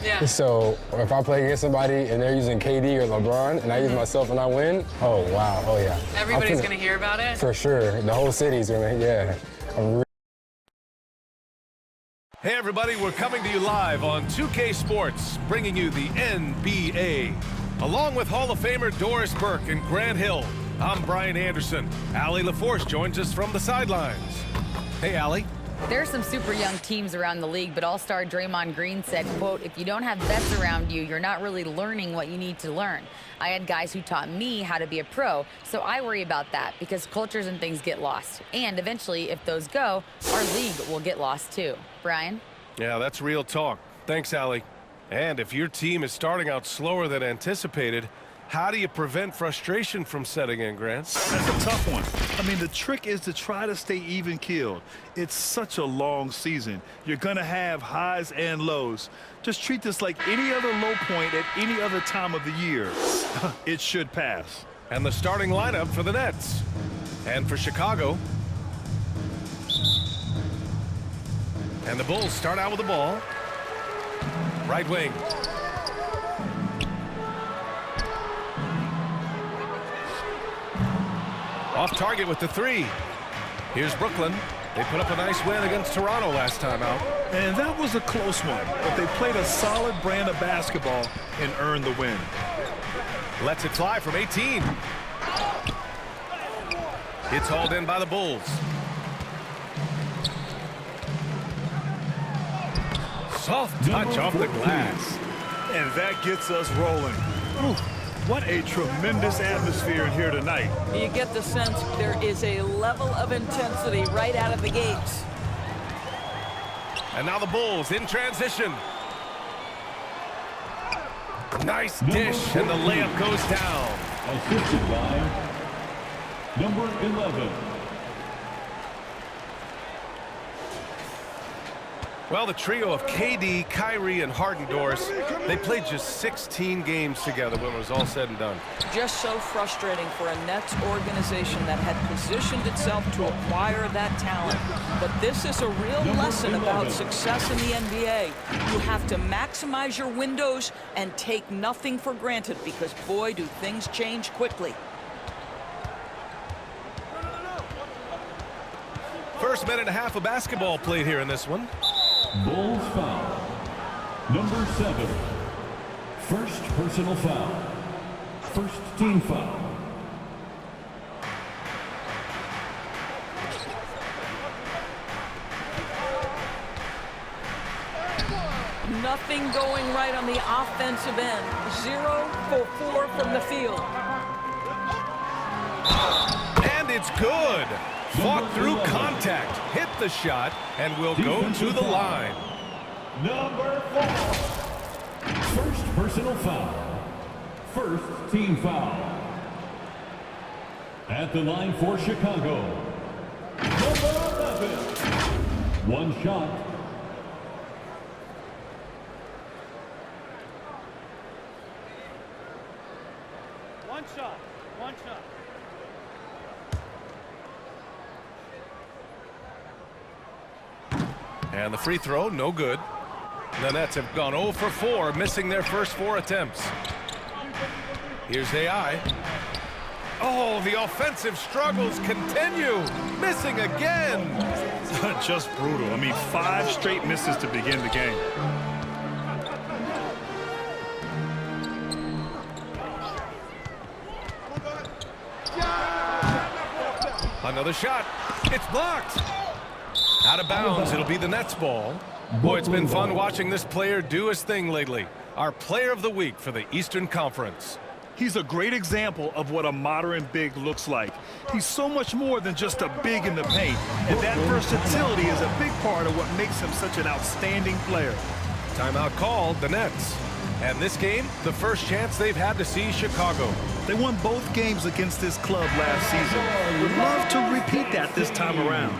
Yeah. So if I play against somebody and they're using KD or LeBron and I use myself and I win, oh, wow, oh, yeah. Everybody's going to hear about it? For sure. The whole city's going to, yeah. Hey everybody, we're coming to you live on 2K Sports, bringing you the NBA. Along with Hall of Famer Doris Burke and Grant Hill, I'm Brian Anderson. Allie LaForce joins us from the sidelines. Hey Allie. There are some super young teams around the league, but All-Star Draymond Green said, quote, if you don't have vets around you, you're not really learning what you need to learn. I had guys who taught me how to be a pro, so I worry about that because cultures and things get lost. And eventually, if those go, our league will get lost too. Brian? Yeah, that's real talk. Thanks, Allie. And if your team is starting out slower than anticipated, how do you prevent frustration from setting in, Grant? That's a tough one. I mean, the trick is to try to stay even-keeled. It's such a long season. You're going to have highs and lows. Just treat this like any other low point at any other time of the year. It should pass. And the starting lineup for the Nets. And for Chicago. And the Bulls start out with the ball. Right wing. Off target with the three. Here's Brooklyn. They put up a nice win against Toronto last time out. And that was a close one, but they played a solid brand of basketball and earned the win. Lets it fly from 18. It's hauled in by the Bulls. Soft touch off the glass. And that gets us rolling. Ooh. What a tremendous atmosphere in here tonight. You get the sense there is a level of intensity right out of the gates. And now the Bulls in transition. Nice dish, and the layup goes down. Assisted by number 11. Well, the trio of KD, Kyrie, and Harden, Doris, they played just 16 games together when it was all said and done. Just so frustrating for a Nets organization that had positioned itself to acquire that talent. But this is a real lesson about success in the NBA. You have to maximize your windows and take nothing for granted because, boy, do things change quickly. First minute and a half of basketball played here in this one. Bulls foul. Number 7. First personal foul. First team foul. Nothing going right on the offensive end. 0 for 4 from the field. And it's good. Fought through contact, hit the shot, and will go to the line. Number 4. First personal foul. First team foul. At the line for Chicago. Number 11. One shot. One shot. One shot. And the free throw, no good. The Nets have gone 0 for 4, missing their first 4 attempts. Here's AI. Oh, the offensive struggles continue. Missing again. Just brutal. I mean, 5 straight misses to begin the game. Another shot. It's blocked. Out of bounds, it'll be the Nets ball. Boy, it's been fun watching this player do his thing lately. Our player of the week for the Eastern Conference. He's a great example of what a modern big looks like. He's so much more than just a big in the paint. And that versatility is a big part of what makes him such an outstanding player. Timeout called, the Nets. And this game, the first chance they've had to see Chicago. They won both games against this club last season. Would love to repeat that this time around.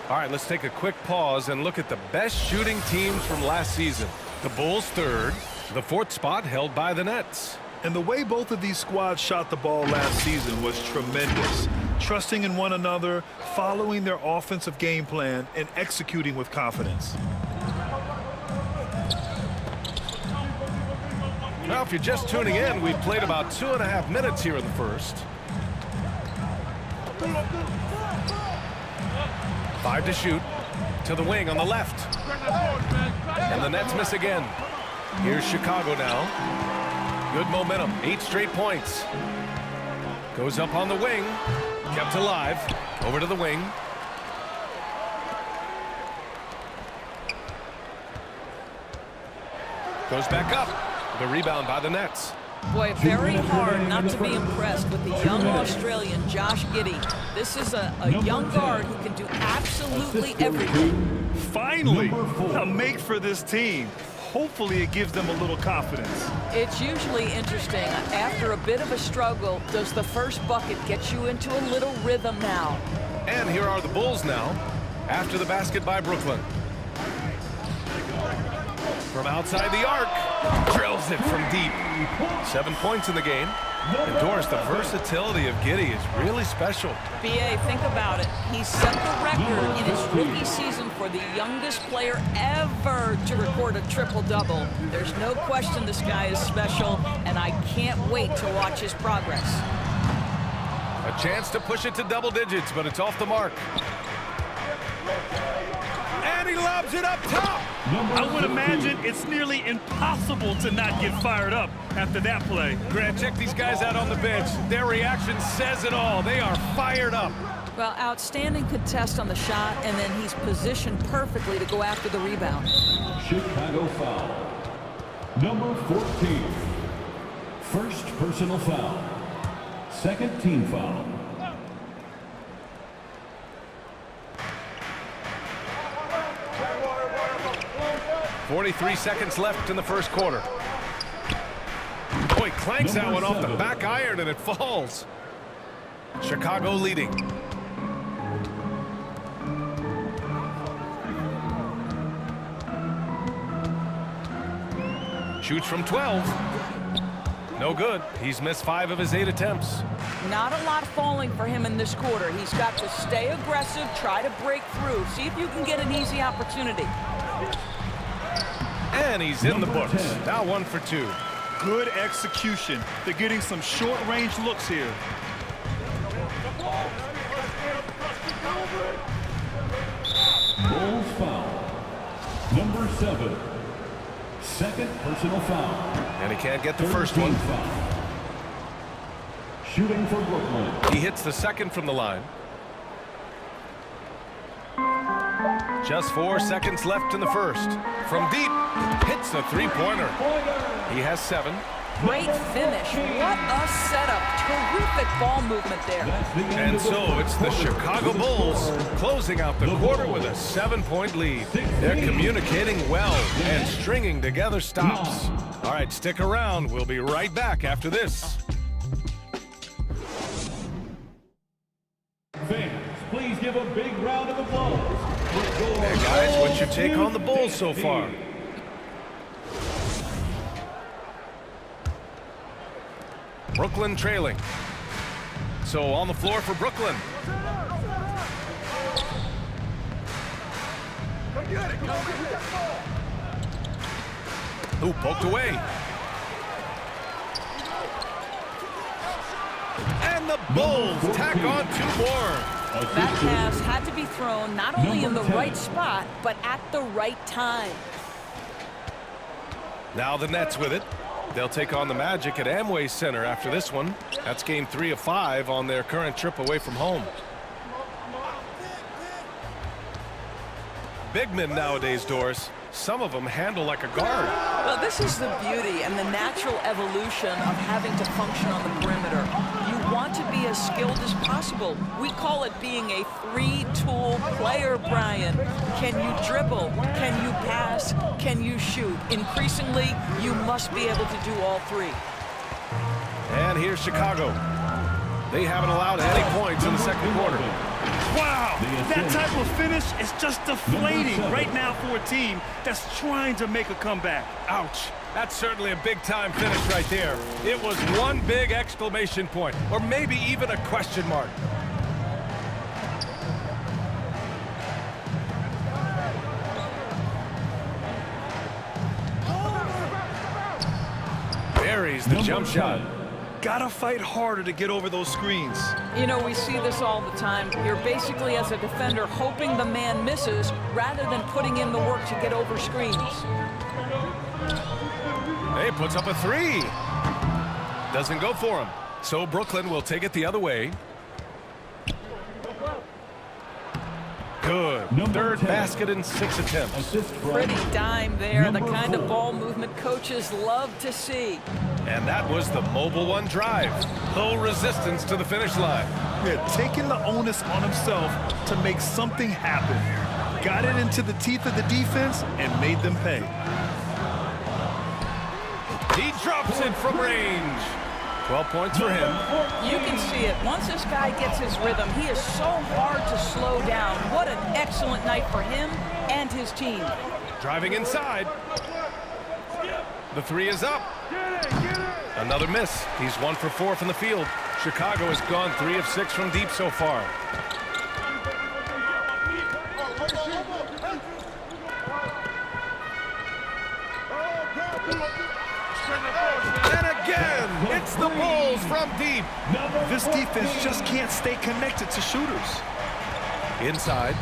All right, let's take a quick pause and look at the best shooting teams from last season. The Bulls third, the 4th spot held by the Nets. And the way both of these squads shot the ball last season was tremendous. Trusting in one another, following their offensive game plan, and executing with confidence. Well, if you're just tuning in, we've played about 2.5 minutes here in the first. 5 to shoot. To the wing on the left. And the Nets miss again. Here's Chicago now. Good momentum. 8 straight points. Goes up on the wing. Kept alive. Over to the wing. Goes back up. The rebound by the Nets. Boy, very hard not to be impressed with the young Australian Josh Giddey. This is a young guard who can do absolutely everything. Finally, a make for this team. Hopefully it gives them a little confidence. It's usually interesting. After a bit of a struggle, does the first bucket get you into a little rhythm now? And here are the Bulls now, after the basket by Brooklyn. From outside the arc, drills it from deep. 7 points in the game. And Doris, the versatility of Giddey is really special. B.A., think about it. He set the record in his rookie season for the youngest player ever to record a triple-double. There's no question this guy is special, and I can't wait to watch his progress. A chance to push it to double digits, but it's off the mark. And he lobs it up top. I would imagine it's nearly impossible to not get fired up after that play. Grant, check these guys out on the bench. Their reaction says it all. They are fired up. Well, outstanding contest on the shot, and then he's positioned perfectly to go after the rebound. Chicago foul. Number 14. First personal foul. Second team foul. 43 seconds left in the first quarter. Boy, clanks that one off the back iron and it falls. Chicago leading. Shoots from 12. No good. He's missed 5 of his 8 attempts. Not a lot falling for him in this quarter. He's got to stay aggressive, try to break through, see if you can get an easy opportunity. And he's in the books. Now 1 for 2. Good execution. They're getting some short-range looks here. Bulls foul. Number 7. Second personal foul. And he can't get the first one. Foul. Shooting for Brooklyn. He hits the second from the line. Just 4 seconds left in the first. From deep, hits the three-pointer. He has 7. Great finish. What a setup. Terrific ball movement there. And so it's the Chicago Bulls closing out the quarter with a 7-point lead. They're communicating well and stringing together stops. All right, stick around. We'll be right back after this. Fans, please give a big round of applause. Hey guys, what's your take on the Bulls so far? Brooklyn trailing. So on the floor for Brooklyn. Ooh, poked away. And the Bulls tack on 2 more. That pass had to be thrown not only in the right spot, but at the right time. Now the Nets with it. They'll take on the Magic at Amway Center after this one. That's game 3 of 5 on their current trip away from home. Big men nowadays, Doris. Some of them handle like a guard. Well, this is the beauty and the natural evolution of having to function on the perimeter. You want to be as skilled as possible. We call it being a 3-tool player, Brian. Can you dribble? Can you pass? Can you shoot? Increasingly, you must be able to do all 3. And here's Chicago. They haven't allowed any points in the second quarter. Wow, that type of finish is just deflating right now for a team that's trying to make a comeback. Ouch. That's certainly a big-time finish right there. It was one big exclamation point, or maybe even a question mark. tries the jump shot. Gotta fight harder to get over those screens. You know, we see this all the time. You're basically, as a defender, hoping the man misses rather than putting in the work to get over screens. Hey, puts up a three. Doesn't go for him. So Brooklyn will take it the other way. Good. Third basket in 6 attempts. Pretty dime there. The kind of ball movement coaches love to see. And that was the mobile one drive. Low resistance to the finish line. Yeah, taking the onus on himself to make something happen. Got it into the teeth of the defense and made them pay. He drops it from range. 12 points for him. You can see it. Once this guy gets his rhythm, he is so hard to slow down. What an excellent night for him and his team. Driving inside. The three is up. Another miss. He's 1 for 4 from the field. Chicago has gone 3 of 6 from deep so far. And again, it's the Bulls from deep. This defense just can't stay connected to shooters. Inside.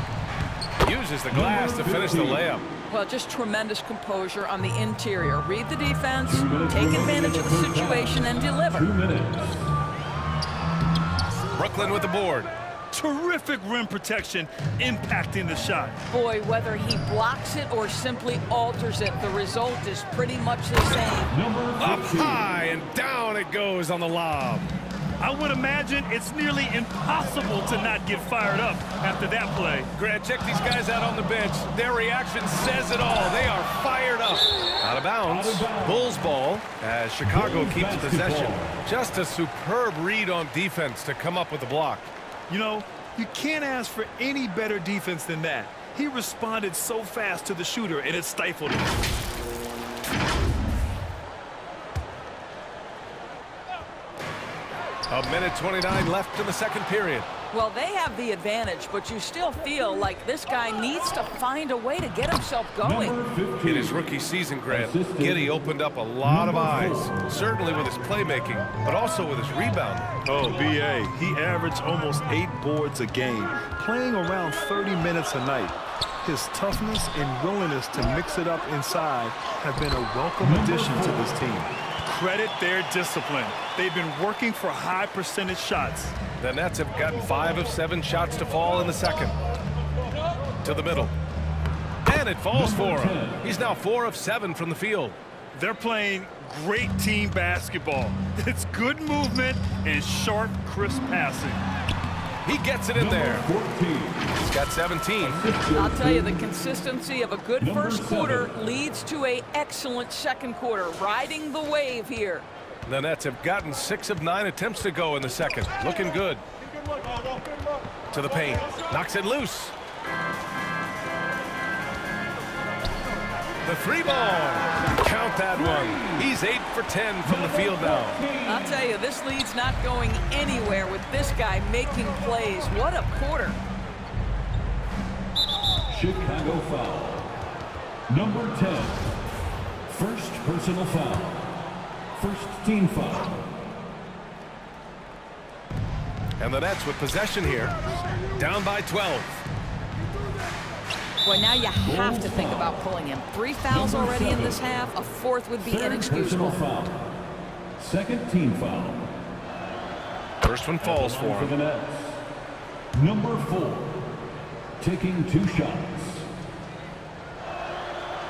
Uses the glass to finish the layup. Well, just tremendous composure on the interior. Read the defense, take advantage of the situation, and deliver. 2 minutes. Brooklyn with the board. Terrific rim protection, impacting the shot. Boy, whether he blocks it or simply alters it, the result is pretty much the same. Up high and down it goes on the lob. I would imagine it's nearly impossible to not get fired up after that play. Grant, check these guys out on the bench. Their reaction says it all. They are fired up. Out of bounds. Bulls ball as Chicago keeps possession. Just a superb read on defense to come up with the block. You know, you can't ask for any better defense than that. He responded so fast to the shooter, and it stifled him. A minute 29 left in the second period. Well, they have the advantage, but you still feel like this guy needs to find a way to get himself going. In his rookie season, Grant, Giddey opened up a lot of eyes, certainly with his playmaking, but also with his rebounding. Oh, B.A., he averaged almost 8 boards a game, playing around 30 minutes a night. His toughness and willingness to mix it up inside have been a welcome addition to this team. Credit their discipline. They've been working for high percentage shots. The Nets have gotten 5 of 7 shots to fall in the second. To the middle. And it falls for him. He's now 4 of 7 from the field. They're playing great team basketball. It's good movement and sharp, crisp passing. He gets it in there. He's got 17. I'll tell you, the consistency of a good first quarter leads to an excellent second quarter, riding the wave here. The Nets have gotten 6 of 9 attempts to go in the second. Looking good. To the paint. Knocks it loose. The 3 ball. Count that one. He's 8 for 10 from the field now. I'll tell you, this lead's not going anywhere with this guy making plays. What a quarter. Chicago foul. Number 10. First personal foul. First team foul. And the Nets with possession here. Down by 12. Boy, now you have to think about pulling him. 3 fouls already in this half. A 4th would be inexcusable. Foul. Second team foul. First one falls for For the him. Nets. Number 4. Taking 2 shots.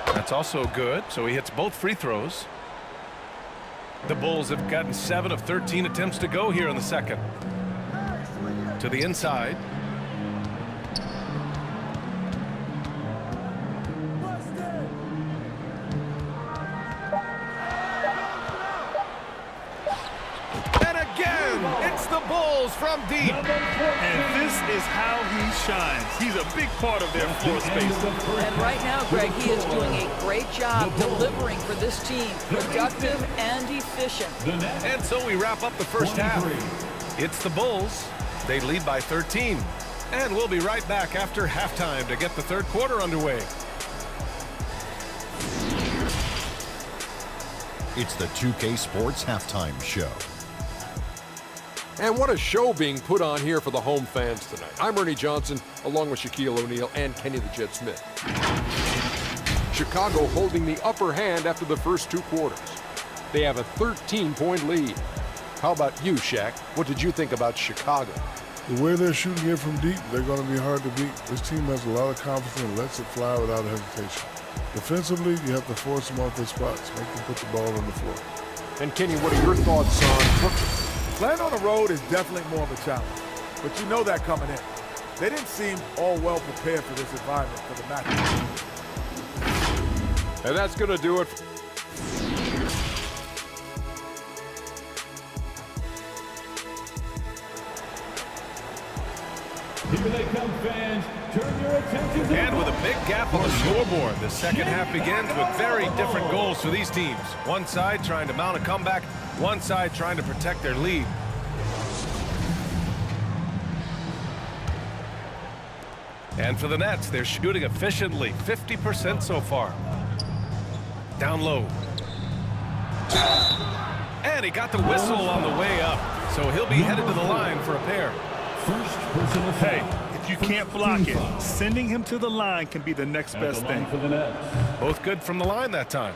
That's also good, so he hits both free throws. The Bulls have gotten 7 of 13 attempts to go here in the second. To the inside. And again, it's the Bulls from deep. And this is how he shines. He's a big part of their floor space. And right now, Greg, he is doing a great job delivering for this team. Productive and efficient. And so we wrap up the first half. It's the Bulls. They lead by 13. And we'll be right back after halftime to get the third quarter underway. It's the 2K Sports Halftime Show. And what a show being put on here for the home fans tonight. I'm Ernie Johnson, along with Shaquille O'Neal and Kenny the Jet Smith. Chicago holding the upper hand after the first 2 quarters. They have a 13-point lead. How about you, Shaq? What did you think about Chicago? The way they're shooting it from deep, they're going to be hard to beat. This team has a lot of confidence and lets it fly without hesitation. Defensively, you have to force them off their spots, make them put the ball on the floor. And Kenny, what are your thoughts on Brooklyn? Playing on the road is definitely more of a challenge, but you know that coming in. They didn't seem all well prepared for this environment for the match. And that's going to do it. Here they come, fans. Turn your attention to And with a big gap on the scoreboard, the second half begins with very different goals for these teams. One side trying to mount a comeback, one side trying to protect their lead. And for the Nets, they're shooting efficiently, 50% so far. Down low. And he got the whistle on the way up, so he'll be headed to the line for a pair. first personal foul. Hey, if you can't block it, sending him to the line can be the next best thing. For the Nets. Both good from the line that time.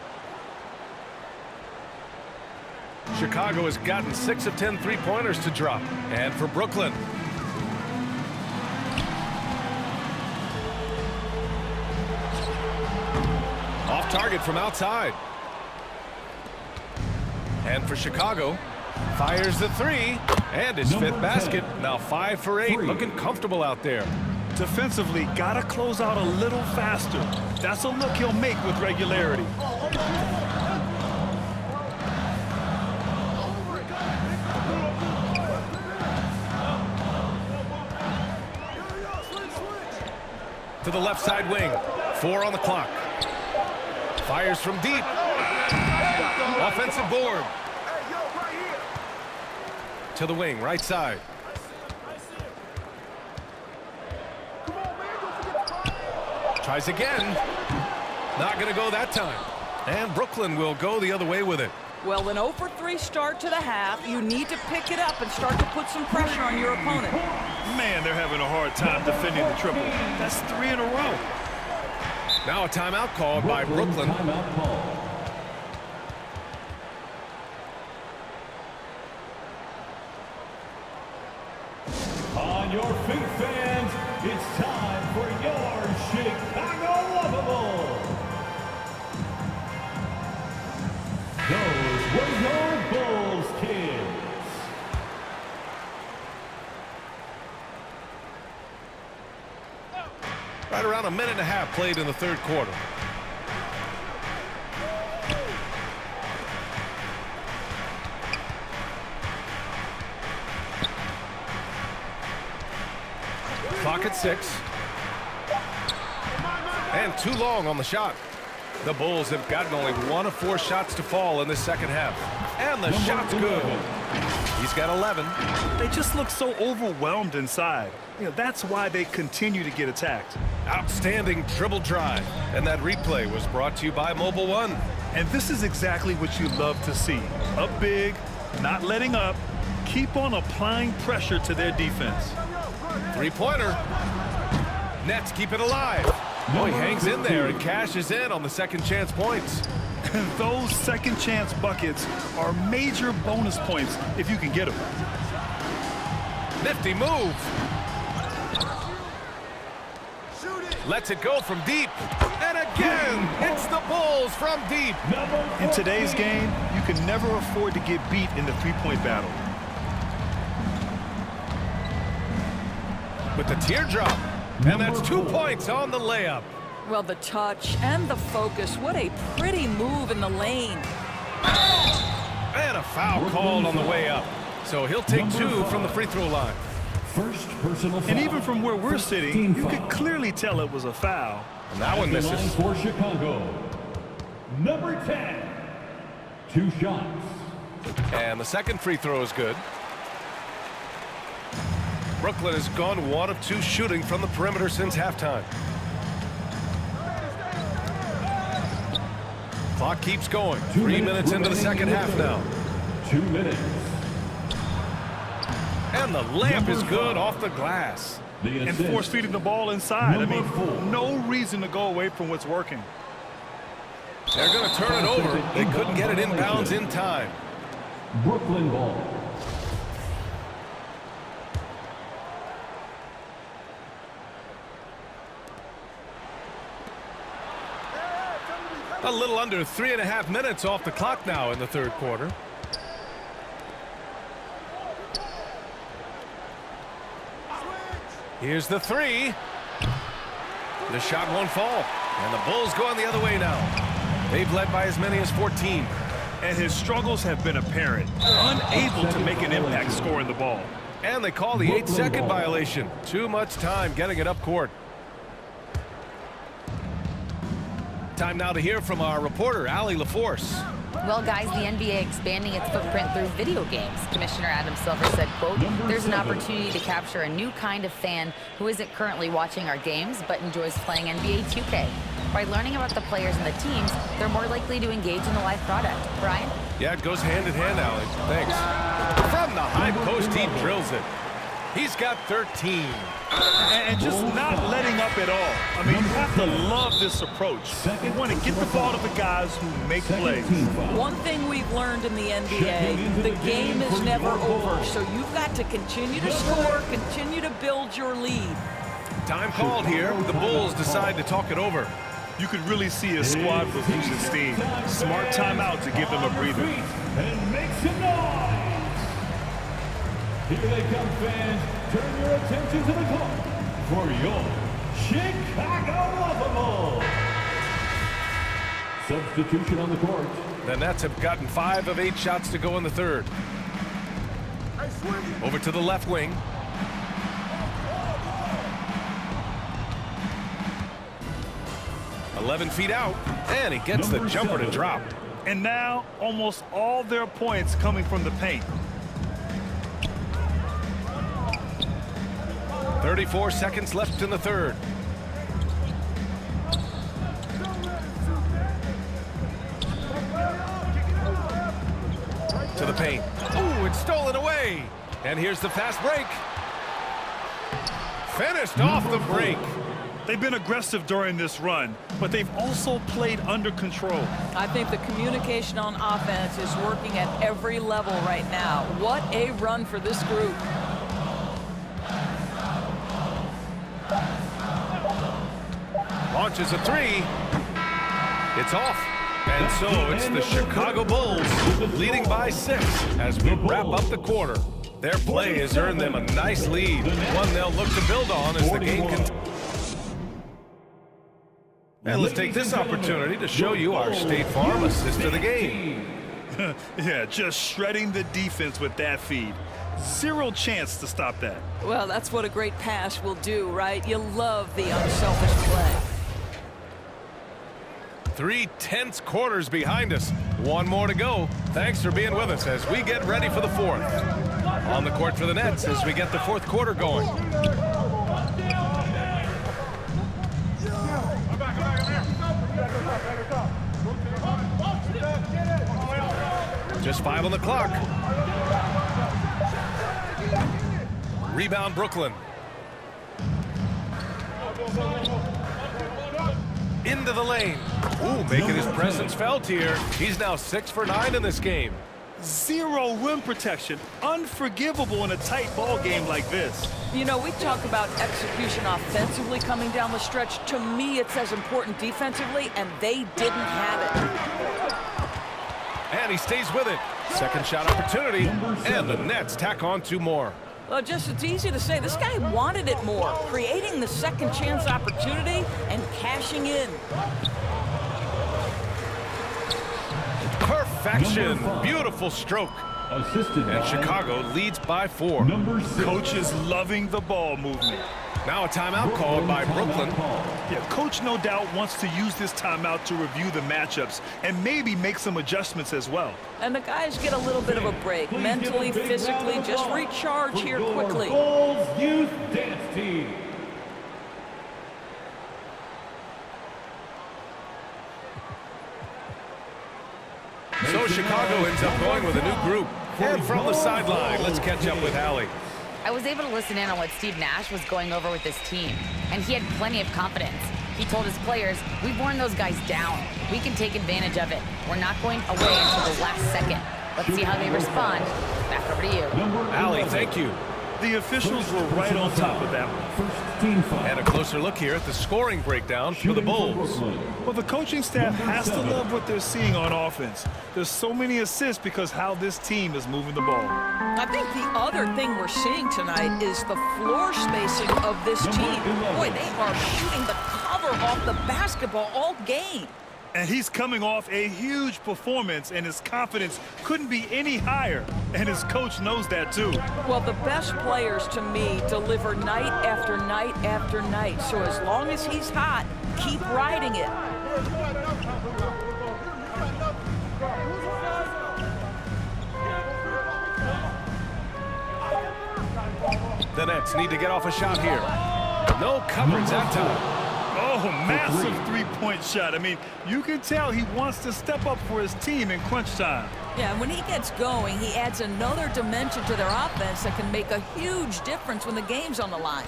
Chicago has gotten 6 of 10 three-pointers to drop. And for Brooklyn. Off target from outside. And for Chicago, fires the 3 and his 5th basket. Now 5 for 8, looking comfortable out there. Defensively, gotta close out a little faster. That's a look he'll make with regularity. To the left side wing. 4 on the clock. Fires from deep. Offensive board. To the wing, right side. Tries again. Not going to go that time. And Brooklyn will go the other way with it. Well, an 0 for 3 start to the half. You need to pick it up and start to put some pressure on your opponent. Man, they're having a hard time defending the triple. That's 3 in a row. Now a timeout called by Brooklyn. Timeout call. On your feet, fans, it's time for your Chicago Lovable. Those were your Bulls kids. Right around a minute and a half played in the third quarter. Clock at 6. And too long on the shot. The Bulls have gotten only 1 of 4 shots to fall in this second half. And the shot's good. He's got 11. They just look so overwhelmed inside. You know, that's why they continue to get attacked. Outstanding dribble drive. And that replay was brought to you by Mobile One. And this is exactly what you love to see. Up big, not letting up, keep on applying pressure to their defense. Three-pointer. Nets keep it alive. Oh, he hangs in there and cashes in on the second chance points. And those second chance buckets are major bonus points if you can get them. Nifty move. Lets it go from deep. And again, it's the Bulls from deep. In today's game, you can never afford to get beat in the three-point battle. With the teardrop. And that's 2 points on the layup. Well, the touch and the focus. What a pretty move in the lane. And a foul called on the way up. So he'll take 2 from the free throw line. First personal foul. And even from where we're sitting, you could clearly tell it was a foul. And that one misses. For Chicago, number 10. 2 shots. And the second free throw is good. Brooklyn has gone 1 of 2 shooting from the perimeter since halftime. Clock keeps going. 3 minutes into the second half now. 2 minutes. And the layup is good off the glass. And force feeding the ball inside. I mean, no reason to go away from what's working. They're going to turn it over. They couldn't get it inbounds in time. Brooklyn ball. A little under 3.5 minutes off the clock now in the third quarter. Here's the three. The shot won't fall. And the Bulls going the other way now. They've led by as many as 14. And his struggles have been apparent. Unable to make an impact scoring the ball. And they call the 8-second violation. Too much time getting it up court. Time now to hear from our reporter, Allie LaForce. Well, guys, the NBA expanding its footprint through video games. Commissioner Adam Silver said, quote, "There's an opportunity to capture a new kind of fan who isn't currently watching our games but enjoys playing NBA 2K. By learning about the players and the teams, they're more likely to engage in the live product." Brian? Yeah, it goes hand in hand, Allie. Thanks. From the high post, he drills it. He's got 13. And just not letting up at all. I mean, you have to love this approach. You want to get the ball to the guys who make plays. One thing we've learned in the NBA, the game is never over. So you've got to continue to score, continue to build your lead. Time called here. The Bulls decide to talk it over. You could really see his squad was losing steam. Smart timeout to give them a breather. And make some noise. Here they come, fans. Turn your attention to the court for your Chicago Bulls. Substitution on the court. The Nets have gotten 5 of 8 shots to go in the third. Over to the left wing. "11 feet out, and he gets the jumper to drop." And now, almost all their points coming from the paint. 34 seconds left in the third. To the paint. Ooh, it's stolen away. And here's the fast break. Finished off the break. They've been aggressive during this run, but they've also played under control. I think the communication on offense is working at every level right now. What a run for this group. Launches a three. It's off. And so it's the Chicago Bulls leading by 6 as we wrap up the quarter. Their play has earned them a nice lead, one they'll look to build on as the game continues. And let's take this opportunity to show you our State Farm assist of the game. Yeah, just shredding the defense with that feed. Zero chance to stop that. Well, that's what a great pass will do, right? You love the unselfish play. 3 tense quarters behind us. One more to go. Thanks for being with us as we get ready for the fourth. On the court for the Nets as we get the fourth quarter going. Just 5 on the clock. Rebound Brooklyn. Into the lane. Ooh, making his presence felt here. He's now 6 for 9 in this game. Zero rim protection. Unforgivable in a tight ball game like this. You know, we talk about execution offensively coming down the stretch. To me, it's as important defensively, and they didn't have it. And he stays with it. Second shot opportunity, and the Nets tack on 2 more. Well, just it's easy to say. This guy wanted it more, creating the second chance opportunity and cashing in. Perfection. Beautiful stroke. And Chicago leads by 4. Coach is loving the ball movement. Now a timeout called by Brooklyn. Yeah, coach no doubt wants to use this timeout to review the matchups and maybe make some adjustments as well. And the guys get a little bit of a break, mentally, physically, just recharge here quickly. Bulls Youth Dance Team. So Chicago ends up going with a new group. And from the sideline, let's catch up with Allie. I was able to listen in on what Steve Nash was going over with his team, and he had plenty of confidence. He told his players, we've worn those guys down. We can take advantage of it. We're not going away until the last second. Let's see how they respond. Back over to you. Allie, thank you. The officials were right on top of that one. And a closer look here at the scoring breakdown for the Bulls. Well, the coaching staff has to love what they're seeing on offense. There's so many assists because how this team is moving the ball. I think the other thing we're seeing tonight is the floor spacing of this team. Boy, they are shooting the cover off the basketball all game. And he's coming off a huge performance, and his confidence couldn't be any higher. And his coach knows that, too. Well, the best players, to me, deliver night after night after night. So as long as he's hot, keep riding it. The Nets need to get off a shot here. No coverage that time. Oh, massive three-point shot. I mean, you can tell he wants to step up for his team in crunch time. Yeah, and when he gets going, he adds another dimension to their offense that can make a huge difference when the game's on the line.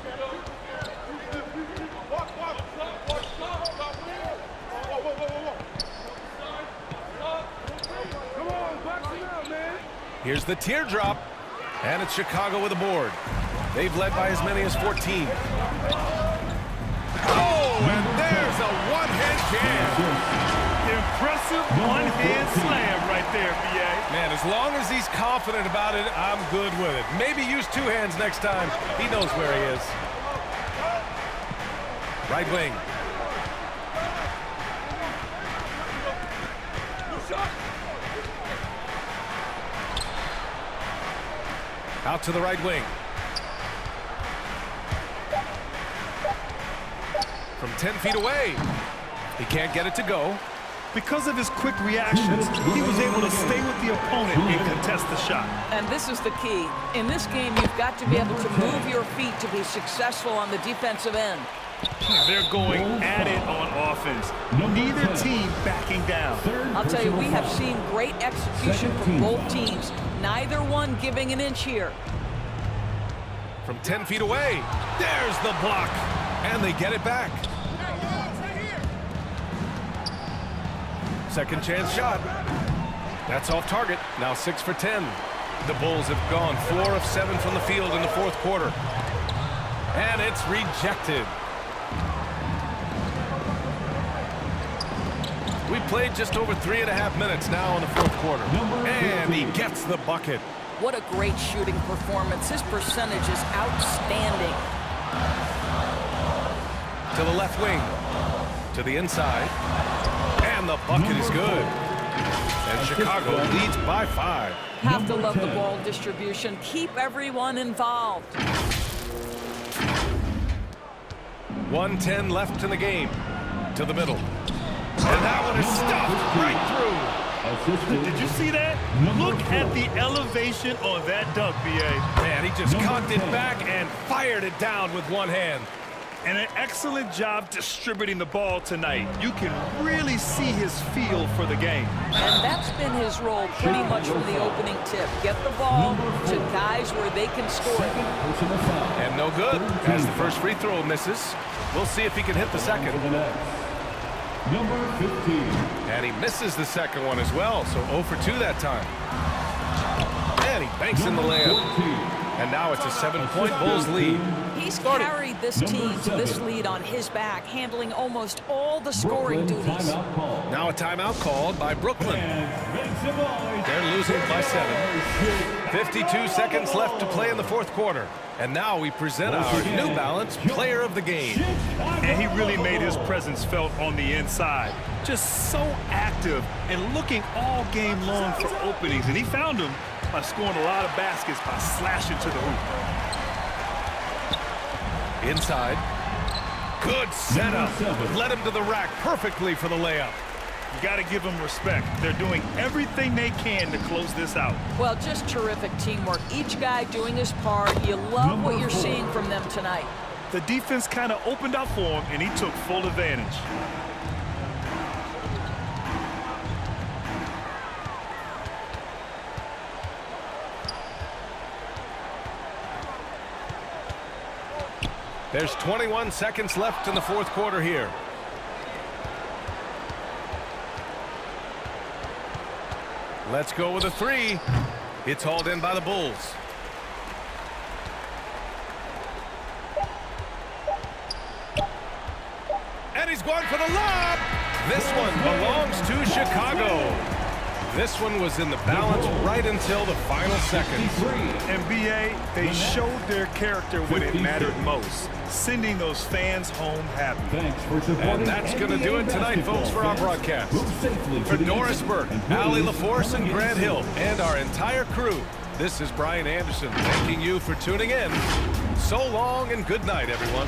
Here's the teardrop, and it's Chicago with a board. They've led by as many as 14. Oh, and there's a one-hand jam. Impressive one-hand slam right there, B.A. Man, as long as he's confident about it, I'm good with it. Maybe use two hands next time. He knows where he is. Right wing. Out to the right wing. From 10 feet away. He can't get it to go. Because of his quick reactions, he was able to stay with the opponent and contest the shot. And this is the key. In this game, you've got to be able to move your feet to be successful on the defensive end. They're going at it on offense. Neither team backing down. I'll tell you, we have seen great execution from both teams. Neither one giving an inch here. From 10 feet away. There's the block. And they get it back. Second chance shot. That's off target. Now 6 for 10. The Bulls have gone 4 of 7 from the field in the fourth quarter. And it's rejected. We played just over 3.5 minutes now in the fourth quarter. And he gets the bucket. What a great shooting performance. His percentage is outstanding. To the left wing. To the inside. And the bucket is good. And Chicago leads by 5. Have to love the ball distribution. Keep everyone involved. 1:10 left in the game. To the middle. And that one is stuffed right through. Did you see that? Look at the elevation on that dunk, B.A. Man, he just cocked it back and fired it down with one hand. And an excellent job distributing the ball tonight. You can really see his feel for the game. And that's been his role pretty much from the opening tip. Get the ball to guys where they can score it. And no good, as the first free throw misses. We'll see if he can hit the second. Number 15. And he misses the second one as well, so 0 for 2 that time. And he banks in the layup. And now it's a 7-point Bulls lead. He's carried this team to this lead on his back, handling almost all the scoring duties. Now a timeout called by Brooklyn. They're losing by 7. 52 seconds left to play in the fourth quarter. And now we present our New Balance Player of the Game. And he really made his presence felt on the inside. Just so active and looking all game long for openings. And he found them by scoring a lot of baskets by slashing to the hoop. Inside. Good setup. Led him to the rack perfectly for the layup. You got to give them respect. They're doing everything they can to close this out. Well, just terrific teamwork. Each guy doing his part. You love what you're seeing from them tonight. The defense kind of opened up for him, and he took full advantage. There's 21 seconds left in the fourth quarter here. Let's go with a three. It's hauled in by the Bulls. And he's going for the lob. This one belongs to Chicago. This one was in the balance right until the final seconds. NBA, they showed their character when it mattered most, sending those fans home happy. And that's going to do it tonight, folks, for our broadcast. For Doris Burke, Allie LaForce, and Grant Hill, and our entire crew, this is Brian Anderson thanking you for tuning in. So long and good night, everyone.